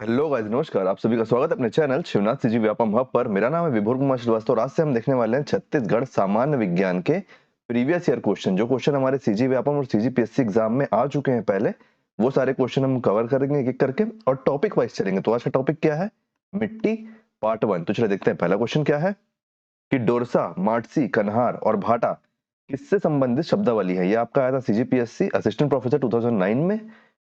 Hello guys, नमस्कार। आप सभी का स्वागत है अपने channel Shivnath CG Vyapam hub पर। मेरा नाम है विभोर कुमार श्रीवास्तव और आज से हम देखने वाले हैं छत्तीसगढ़ सामान्य विज्ञान के प्रीवियस ईयर क्वेश्चन। जो क्वेश्चन हमारे सीजी व्यापम और सीजी पीएससी एग्जाम में आ चुके हैं पहले, वो सारे क्वेश्चन हम कवर करेंगे एक एक करके और टॉपिक वाइज चलेंगे। तो आज का टॉपिक क्या है? मिट्टी पार्ट 1। तो चलिए देखते हैं पहला क्वेश्चन क्या है कि डोरसा, माटसी, कन्हार और भाटा किससे संबंधित शब्दावली है? ये आपका आया था सीजीपीएससी असिस्टेंट प्रोफेसर 2009 में।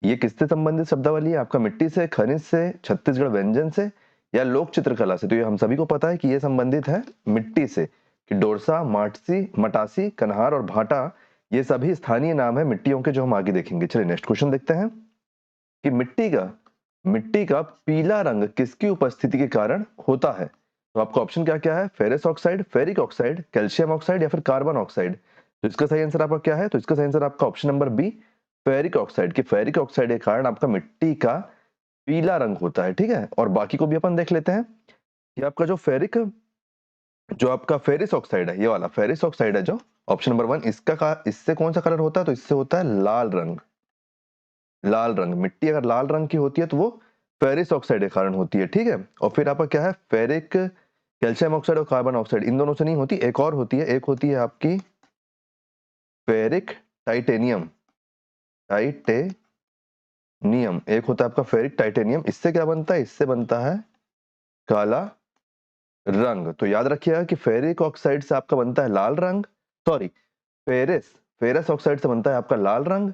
ये किससे संबंधित शब्दावली है? आपका मिट्टी से, खनिज से, छत्तीसगढ़ व्यंजन से या लोक चित्रकला से? तो ये हम सभी को पता है कि ये संबंधित है मिट्टी से, कि डोरसा, माटसी, मटासी, कन्हार और भाटा ये सभी स्थानीय नाम है मिट्टियों के, जो हम आगे देखेंगे। चलिए नेक्स्ट क्वेश्चन देखते हैं कि मिट्टी का पीला रंग किसकी उपस्थिति के कारण होता है? तो आपका ऑप्शन क्या क्या है? Ferrous oxide, ferric oxide, calcium oxide या फिर कार्बन ऑक्साइड। तो इसका सही आंसर आपका क्या है? तो इसका सही आंसर आपका option number B, ferric oxide. की फेरिक ऑक्साइड के कारण आपका मिट्टी का पीला रंग होता है। ठीक है, और बाकी को भी अपन देख लेते हैं कि आपका जो आपका फेरिस ऑक्साइड है, ये वाला फेरिस ऑक्साइड है जो ऑप्शन नंबर 1, इससे कौन सा कलर होता है? तो इससे होता है लाल रंग। लाल रंग, मिट्टी अगर लाल रंग की होती है तो वो फेरिस ऑक्साइड के कारण होती है। ठीक है, और फिर आपका क्या है? फेरिक, कैल्शियम ऑक्साइड और कार्बन ऑक्साइड, इन दोनों से नहीं होती, एक और होती है, एक होती है आपकी फेरिक टाइटेनियम। एक होता है आपका फेरिक टाइटेनियम। इससे क्या बनता है? इससे बनता है काला रंग। तो याद रखिएगा कि फेरिक ऑक्साइड से आपका बनता है लाल रंग, सॉरी, फेरस फेरस ऑक्साइड से बनता है आपका लाल रंग,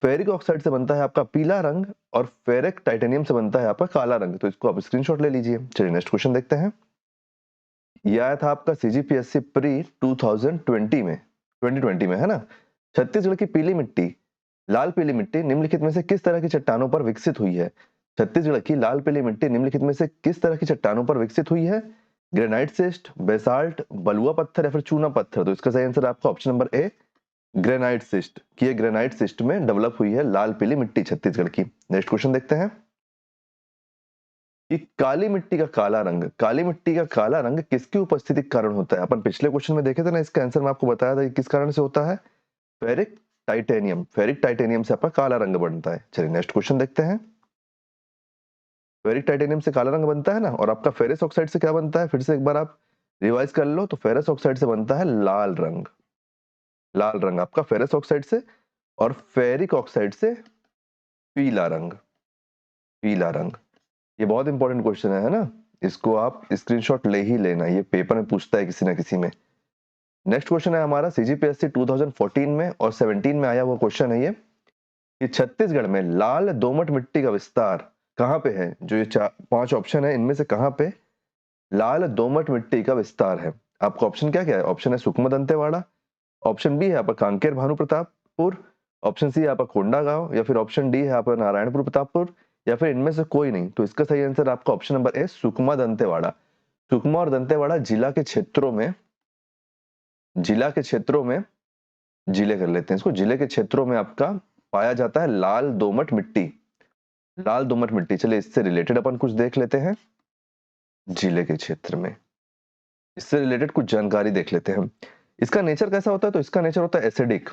फेरिक ऑक्साइड से बनता है आपका पीला रंग और फेरिक टाइटेनियम से बनता है आपका काला रंग। तो इसको आप स्क्रीनशॉट ले लीजिए। चलिए नेक्स्ट क्वेश्चन देखते हैं। यह आया था आपका सीजीपीएससी प्री 2020 में, है ना। छत्तीसगढ़ की पीली मिट्टी, लाल पीली मिट्टी निम्नलिखित में से किस तरह की चट्टानों पर विकसित हुई है? छत्तीसगढ़ की लाल पीली मिट्टी निम्नलिखित में से किस तरह की चट्टानों पर विकसित हुई है? ग्रेनाइट सिस्ट, बेसाल्ट, बलुआ पत्थर या फिर चूना पत्थर। तो इसका सही आंसर आपका option number A, granite cyst. कि ये ग्रेनाइट सिस्ट में डेवलप हुई है लाल पीली मिट्टी छत्तीसगढ़ की। नेक्स्ट क्वेश्चन देखते हैं कि काली मिट्टी का काला रंग किसकी उपस्थिति के कारण होता है? अपन पिछले क्वेश्चन में देखे थे ना, इसका आंसर मैं आपको बताया था कि किस कारण से होता है। फेरिक टाइटेनियम से आपका काला रंग बनता है। चलिए नेक्स्ट क्वेश्चन देखते हैं। फेरिक टाइटेनियम से काला रंग बनता है ना, और आपका फेरस ऑक्साइड से क्या बनता है? फिर से एक बार आप रिवाइज कर लो। तो फेरस ऑक्साइड से बनता है लाल रंग। लाल रंग आपका फेरस ऑक्साइड से, और फेरिक ऑक्साइड से पीला रंग। पीला रंग, ये बहुत इंपॉर्टेंट क्वेश्चन है ना। इसको आप स्क्रीनशॉट ले ही लेना, ये पेपर में पूछता है किसी ना किसी में। नेक्स्ट क्वेश्चन है हमारा सीजीपीएससी 2014 में और 17 में आया हुआ क्वेश्चन है ये, कि छत्तीसगढ़ में लाल दोमट मिट्टी का विस्तार कहाँ पे है? जो ये 5 ऑप्शन है, इनमें से कहाँ पे लाल दोमट मिट्टी का विस्तार है? आपका ऑप्शन क्या क्या है? ऑप्शन है सुकमा दंतेवाड़ा, ऑप्शन बी है आपका कांकेर भानु प्रतापपुर, ऑप्शन सी है आपका कोंडागांव या फिर ऑप्शन डी है आपका नारायणपुर प्रतापपुर या फिर इनमें से कोई नहीं। तो इसका सही आंसर आपका option number A, Sukma Dantewada. Sukma और दंतेवाड़ा जिला के क्षेत्रों में जिले कर लेते हैं इसको, जिले के क्षेत्रों में आपका पाया जाता है लाल दोमट मिट्टी। लाल दोमट मिट्टी, चलिए इससे रिलेटेड अपन कुछ देख लेते हैं। जिले के क्षेत्र में इससे रिलेटेड कुछ जानकारी देख लेते हैं हम। इसका नेचर कैसा होता है? तो इसका नेचर होता है एसिडिक।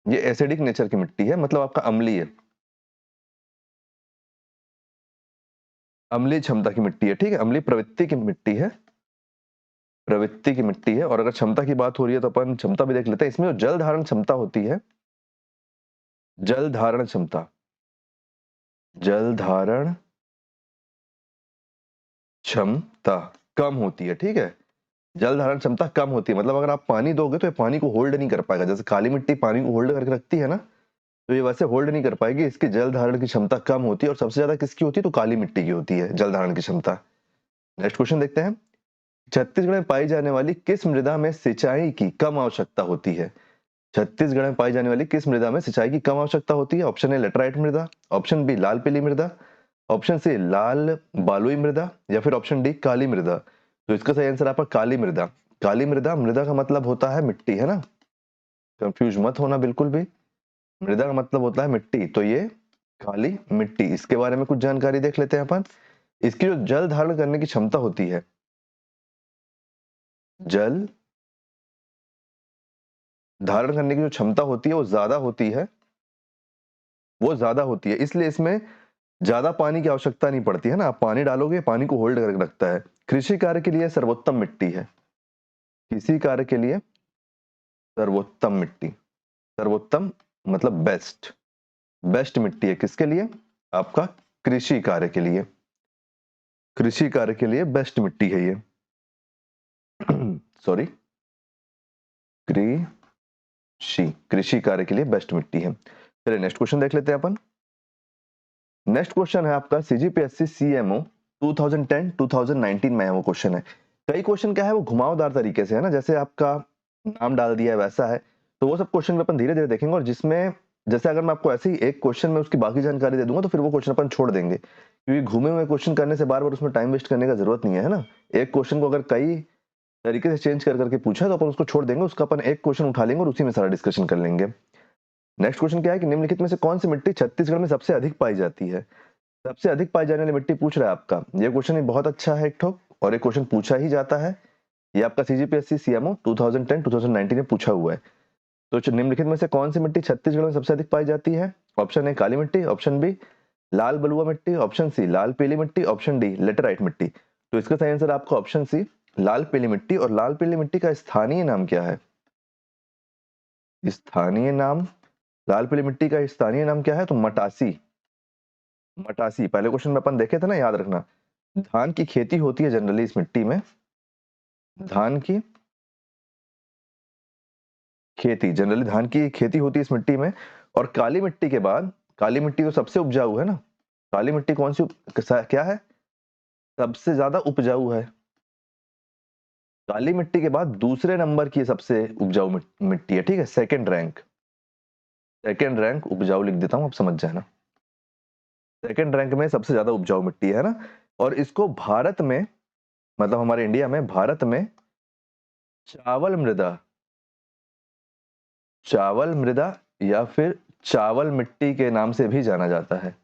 ये एसिडिक नेचर की मिट्टी है, मतलब आपका अम्लीय, अम्लीय क्षमता की मिट्टी है। ठीक है, अम्लीय प्रवृत्ति की मिट्टी है, प्रवृत्ति की मिट्टी है। और अगर क्षमता की बात हो रही है तो अपन क्षमता भी देख लेते हैं। इसमें जो जल धारण क्षमता होती है, जल धारण क्षमता, जल धारण क्षमता कम होती है। ठीक है, जल धारण क्षमता कम होती है, मतलब अगर आप पानी दोगे तो ये पानी को होल्ड नहीं कर पाएगा। जैसे काली मिट्टी पानी को होल्ड करके रखती है ना, तो ये वैसे होल्ड नहीं कर पाएगी। इसकी जल धारण की क्षमता कम होती है, और सबसे ज्यादा किसकी होती है? तो काली मिट्टी की होती है जल धारण की क्षमता। नेक्स्ट क्वेश्चन देखते हैं। छत्तीसगढ़ में पाई जाने वाली किस मृदा में सिंचाई की कम आवश्यकता होती है? छत्तीसगढ़ में पाई जाने वाली किस मृदा में सिंचाई की कम आवश्यकता होती है? ऑप्शन ए लेटराइट मृदा, ऑप्शन बी लाल पीली मृदा, ऑप्शन सी लाल बालुई मृदा या फिर ऑप्शन डी काली मृदा। तो इसका सही आंसर आपका काली मृदा। काली मृदा, मृदा का मतलब होता है मिट्टी, है ना, कंफ्यूज मत होना बिल्कुल भी। मृदा का मतलब होता है मिट्टी, तो ये काली मिट्टी। इसके बारे में कुछ जानकारी देख लेते हैं अपन। इसकी जो जल धारण करने की क्षमता होती है, जल धारण करने की जो क्षमता होती है वो ज्यादा होती है, इसलिए इसमें ज्यादा पानी की आवश्यकता नहीं पड़ती है ना, आप पानी डालोगे पानी को होल्ड करके रखता है। कृषि कार्य के लिए सर्वोत्तम मिट्टी है, किसी कार्य के लिए सर्वोत्तम मिट्टी, सर्वोत्तम मतलब बेस्ट, बेस्ट मिट्टी है किसके लिए? आपका कृषि कार्य के लिए, कृषि कार्य के लिए बेस्ट मिट्टी है ये। सॉरी, कृषि, कृषि कार्य के लिए बेस्ट मिट्टी है। चलिए नेक्स्ट क्वेश्चन देख लेते हैं अपन। नेक्स्ट क्वेश्चन है आपका सीजीपीएससी सीएमओ 2010-2019 में है वो क्वेश्चन है। कई क्वेश्चन क्या है वो घुमावदार तरीके से है ना, जैसे आपका नाम डाल दिया है वैसा है, तो वो सब क्वेश्चन में अपन धीरे धीरे देखेंगे। और जिसमें जैसे अगर मैं आपको ऐसे ही एक क्वेश्चन में उसकी बाकी जानकारी दे दूंगा तो फिर वो क्वेश्चन अपन छोड़ देंगे, क्योंकि घूमे हुए क्वेश्चन करने से बार बार उसमें टाइम वेस्ट करने का जरूरत नहीं है ना। एक क्वेश्चन को अगर कई तरीके से चेंज कर करके पूछा तो अपन उसको छोड़ देंगे, उसका अपन एक क्वेश्चन उठा लेंगे और उसी में सारा डिस्कशन कर लेंगे। नेक्स्ट क्वेश्चन क्या है कि निम्नलिखित में से कौन सी मिट्टी छत्तीसगढ़ में सबसे अधिक पाई जाती है? सबसे अधिक पाई जाने वाली मिट्टी पूछ रहा है आपका, ये क्वेश्चन बहुत अच्छा है एक ठोक, और एक क्वेश्चन पूछा ही जाता है, ये आपका सीजीपीएससी सीएमओ 2010-2019 में पूछा हुआ है। तो निम्नलिखित में से कौन सी मिट्टी छत्तीसगढ़ में सबसे अधिक पाई जाती है? ऑप्शन ए काली मिट्टी, ऑप्शन बी लाल बलुआ मिट्टी, ऑप्शन सी लाल पीली मिट्टी, ऑप्शन डी लेटेराइट मिट्टी। तो इसका सही आंसर आपका ऑप्शन सी लाल पीली मिट्टी। और लाल पीली मिट्टी का स्थानीय नाम क्या है? स्थानीय नाम, लाल पीली मिट्टी का स्थानीय नाम क्या है? तो मटासी, मटासी। पहले क्वेश्चन में अपन देखे थे ना, याद रखना। धान की खेती होती है जनरली इस मिट्टी में, धान की खेती, जनरली धान की खेती होती है इस मिट्टी में। और काली मिट्टी के बाद, काली मिट्टी तो सबसे उपजाऊ है ना, काली मिट्टी कौन सी क्या है? सबसे ज्यादा उपजाऊ है। काली मिट्टी के बाद दूसरे नंबर की सबसे उपजाऊ मिट्टी है, ठीक है, सेकंड रैंक, सेकंड रैंक उपजाऊ लिख देता हूं, आप समझ जाना। सेकंड रैंक में सबसे ज्यादा उपजाऊ मिट्टी है ना। और इसको भारत में, मतलब हमारे इंडिया में, भारत में चावल मृदा, चावल मृदा या फिर चावल मिट्टी के नाम से भी जाना जाता है,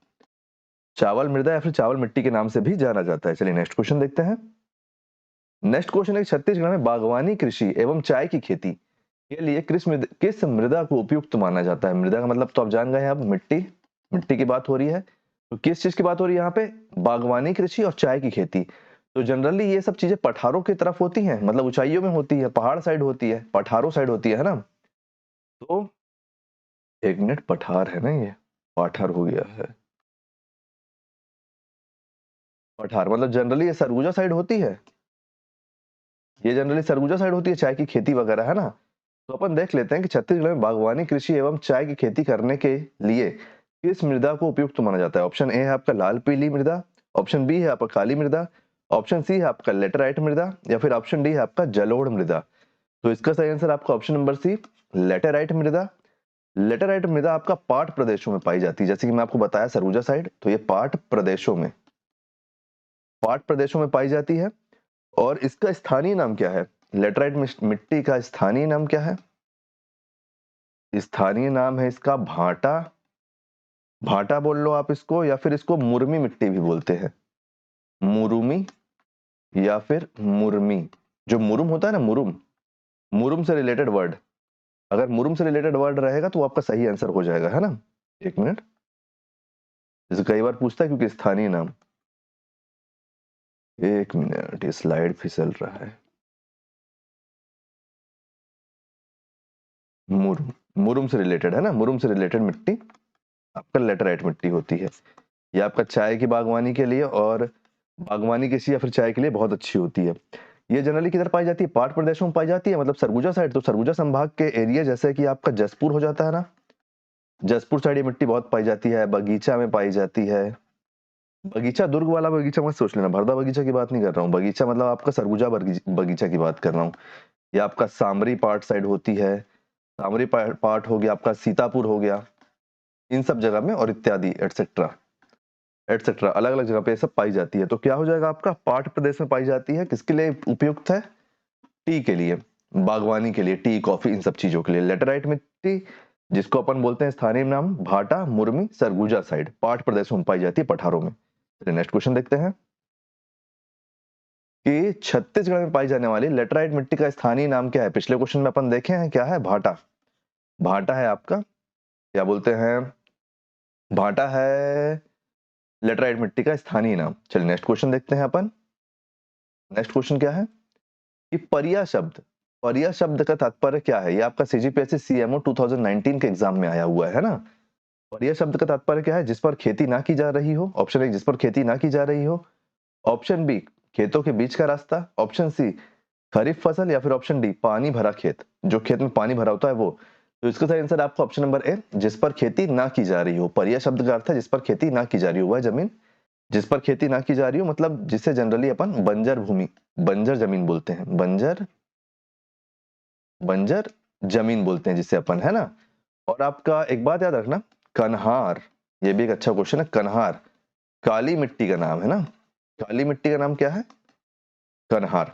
चावल मृदा या फिर चावल मिट्टी के नाम से भी जाना जाता है। चलिए नेक्स्ट क्वेश्चन देखते हैं। नेक्स्ट क्वेश्चन है छत्तीसगढ़ में बागवानी कृषि एवं चाय की खेती के लिए किस मृदा को उपयुक्त माना जाता है? मृदा का मतलब तो आप जान गए हैं, अब मिट्टी, मिट्टी की बात हो रही है, तो किस चीज की बात हो रही है यहाँ पे? बागवानी कृषि और चाय की खेती। तो जनरली ये सब चीजें पठारों की तरफ होती हैं, मतलब ऊंचाइयों में होती है, पहाड़ साइड होती है, पठारों साइड होती है ना। तो एक मिनट, पठार है ना, ये पाठार हो गया है, पठार मतलब जनरली ये सरगुजा साइड होती है, ये जनरली सरगुजा साइड होती है चाय की खेती वगैरह, है ना। तो अपन देख लेते हैं कि छत्तीसगढ़ में बागवानी कृषि एवं चाय की खेती करने के लिए किस मृदा को उपयुक्त माना जाता है? ऑप्शन ए है आपका लाल पीली मृदा, ऑप्शन बी है आपका काली मृदा, ऑप्शन सी है आपका लेटराइट मृदा, या फिर ऑप्शन डी है आपका जलोढ़ मृदा। तो इसका सही आंसर आपका ऑप्शन नंबर सी लेटेराइट मृदा। लेटेराइट मृदा आपका पाट प्रदेशों में पाई जाती है, जैसे कि मैं आपको बताया सरगुजा साइड, तो ये पाट प्रदेशों में, पाट प्रदेशों में पाई जाती है। और इसका स्थानीय नाम क्या है? लेटराइट मिट्टी का स्थानीय नाम क्या है? स्थानीय नाम है इसका भाटा, भाटा बोल लो आप इसको, या फिर इसको मुर्मी मिट्टी भी बोलते हैं, मुरुमी या फिर मुर्मी। जो मुरुम होता है ना, मुरुम, मुरुम से रिलेटेड वर्ड, अगर मुरुम से रिलेटेड वर्ड रहेगा तो आपका सही आंसर हो जाएगा, है ना। एक मिनट, जैसे कई बार पूछता है क्योंकि स्थानीय नाम, एक मिनट, ये स्लाइड फिसल रहा है। मुरुम, मुरुम से रिलेटेड है ना, मुरुम से रिलेटेड मिट्टी आपका लेटराइट मिट्टी होती है। ये आपका चाय की बागवानी के लिए और बागवानी कृषि या फिर चाय के लिए बहुत अच्छी होती है। ये जनरली किधर पाई जाती है? पाट प्रदेशों में पाई जाती है, मतलब सरगुजा साइड। तो सरगुजा संभाग के एरिया जैसे कि आपका जसपुर हो जाता है ना, जसपुर साइड ये मिट्टी बहुत पाई जाती है, बगीचा में पाई जाती है। बगीचा दुर्ग वाला बगीचा मत सोच लेना, भरदा बगीचा की बात नहीं कर रहा हूँ, बगीचा मतलब आपका सरगुजा बगीचा की बात कर रहा हूँ। ये आपका सामरी पार्ट साइड होती है, सामरी पार्ट हो गया आपका, सीतापुर हो गया, इन सब जगह में, और इत्यादि एटसेट्रा एटसेट्रा, अलग अलग जगह पे ये सब पाई जाती है। तो क्या हो जाएगा आपका? पाट प्रदेश में पाई जाती है, किसके लिए उपयुक्त है? टी के लिए, बागवानी के लिए, टी कॉफी इन सब चीजों के लिए। लेटराइट मिट्टी जिसको अपन बोलते हैं स्थानीय नाम भाटा, मुर्मी, सरगुजा साइड, पाट प्रदेशों में पाई जाती है, पठारों में। नेक्स्ट क्वेश्चन देखते हैं कि छत्तीसगढ़ में पाई जाने वाली लेटराइट मिट्टी का स्थानीय नाम क्या है? पिछले क्वेश्चन में अपन देखे हैं, क्या है? भाटा, भाटा है आपका, क्या बोलते हैं, भाटा है लेटराइट मिट्टी का स्थानीय नाम। चलिए नेक्स्ट क्वेश्चन देखते हैं अपन। नेक्स्ट क्वेश्चन क्या है कि परिया शब्द का तात्पर्य क्या है? ये आपका सीजीपीएससी सीएमओ 2019 के एग्जाम में आया हुआ है ना। परिया शब्द का तात्पर्य क्या है? जिस पर खेती ना की जा रही हो। ऑप्शन 1 जिस पर खेती ना की जा रही हो, ऑप्शन बी खेतों के बीच का रास्ता, ऑप्शन सी खरीफ फसल, या फिर ऑप्शन डी पानी भरा खेत, जो खेत में पानी भरा होता है वो। तो इसका सही आंसर आपका ऑप्शन नंबर ए, जिस पर खेती ना की जा रही हो। परिया शब्द का अर्थ है जिस पर खेती ना की जा रही हो, वह जमीन जिस पर खेती ना की जा रही हो, मतलब जिसे जनरली अपन बंजर भूमि, बंजर जमीन बोलते हैं। बंजर जमीन बोलते हैं जिसे अपन, है ना। और आपका एक बात याद रखना, कन्हार, ये भी एक अच्छा क्वेश्चन है। कन्हार काली मिट्टी का नाम है ना। काली मिट्टी का नाम क्या है? कन्हार।